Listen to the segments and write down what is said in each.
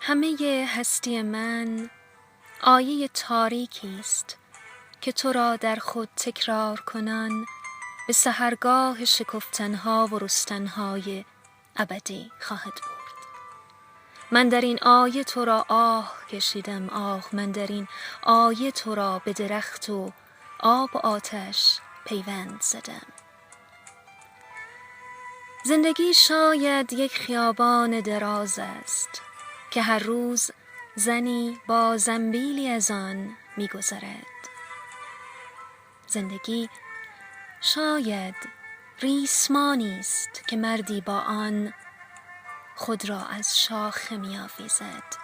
همه هستی من آیه تاریکی است که تو را در خود تکرار کنان به سحرگاه شکفتنها و رستنهای ابدی خواهد برد. من در این آیه تو را آه کشیدم، آه من در این آیه تو را به درخت و آب و آتش پیوند زدم. زندگی شاید یک خیابان دراز است که هر روز زنی با زنبیلی از آن می‌گذرد. زندگی شاید ریسمانی است که مردی با آن خود را از شاخه می‌آویزد.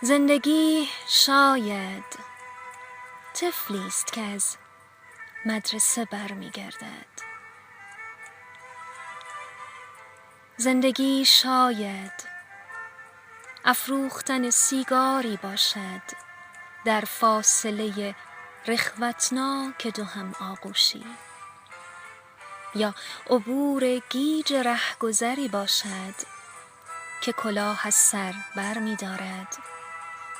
زندگی شاید طفلی است که از مدرسه برمیگردد. زندگی شاید افروختن سیگاری باشد در فاصله رخوتناک دو هم آغوشی، یا عبور گیج رهگذری باشد که کلاه از سر بر می دارد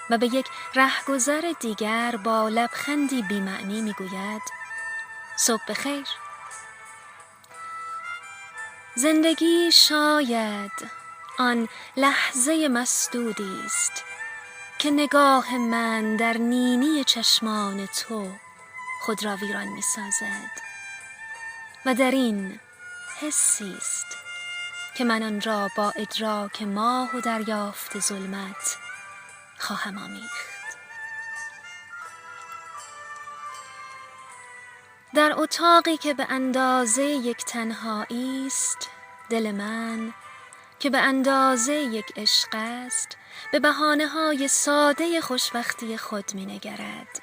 و به یک رهگذر دیگر با لبخندی بی‌معنی می گوید صبح بخیر. زندگی شاید آن لحظه مسدودی است که نگاه من در نینی چشمان تو خود را ویران می سازد و در این حسی است که من آن را با ادراک ماه و دریافت ظلمت خواهم آمیخت. در اتاقی که به اندازه یک تنهایی است، دل من که به اندازه یک عشق است به بهانه‌های ساده خوشبختی خود می‌نگرد،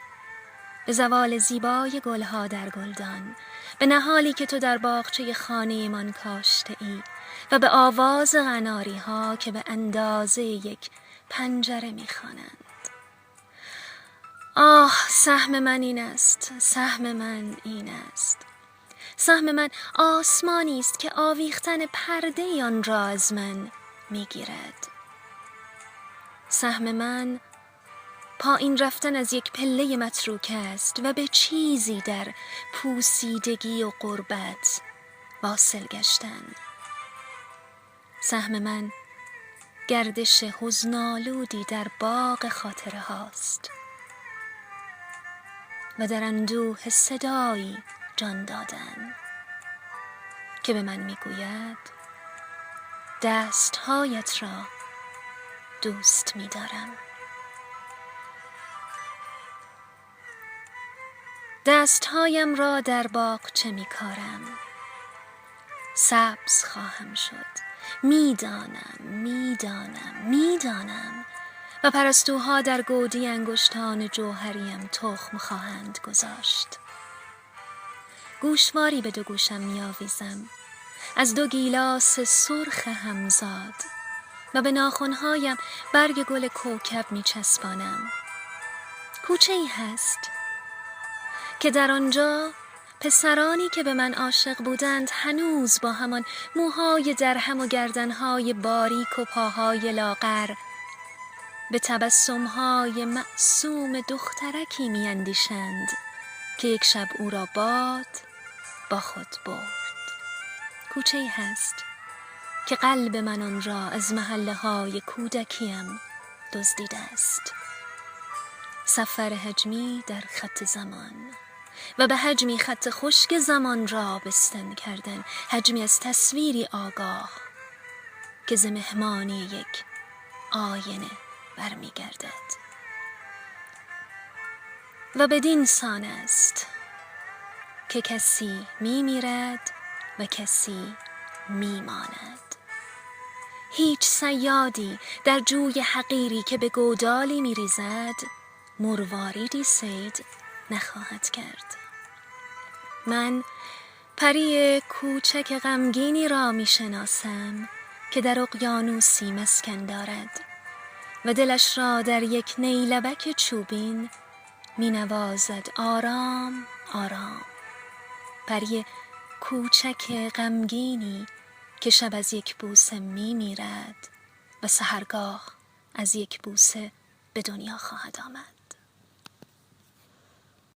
به زوال زیبای گلها در گلدان، به نهالی که تو در باغچه خانه‌مان کاشته ای و به آواز قناری‌ها که به اندازه یک پنجره می‌خوانند. آه، سهم من این است، سهم من این است. سهم من آسمانی است که آویختن پرده آن را از من می‌گیرد. سهم من پایین رفتن از یک پله متروک است و به چیزی در پوسیدگی و غربت واصل گشتن. سهم من گردش حزن‌آلودی در باغ خاطره هاست و در اندوه صدایی جان دادن که به من میگوید دستهایت را دوست می‌دارم. دستهایم را در باغچه می‌کارم، سبز خواهم شد. میدانم و پرستوها در گودی انگشتان جوهریم تخم خواهند گذاشت. گوشواری به دو گوشم می‌آویزم از دو گیلاس سرخ همزاد و به ناخن‌هایم برگ گل کوکب می‌چسبانم. کوچه‌ای هست که در آنجا پسرانی که به من عاشق بودند هنوز با همان موهای درهم و گردنهای باریک و پاهای لاغر به تبسمهای معصوم دخترکی می‌اندیشند که یک شب او را باد با خود برد. کوچه‌ای هست که قلب من آن را از محله‌های کودکیم دزدیده است. سفر حجمی در خط زمان و به حجمی خط خشک زمان را بستن کردن، حجمی از تصویری آگاه که ز مهمانی یک آینه برمیگردد. و بدین سان است که کسی میمیرد و کسی میماند. هیچ صیادی در جوی حقیری که به گودالی میریزد مرواریدی صید نخواهد کرد. من پری کوچک غمگینی را میشناسم که در اقیانوسی مسکن دارد و دلش را در یک نیلبک چوبین مینوازد آرام آرام. پری کوچک غمگینی که شب از یک بوسه میمیرد و سحرگاه از یک بوسه به دنیا خواهد آمد.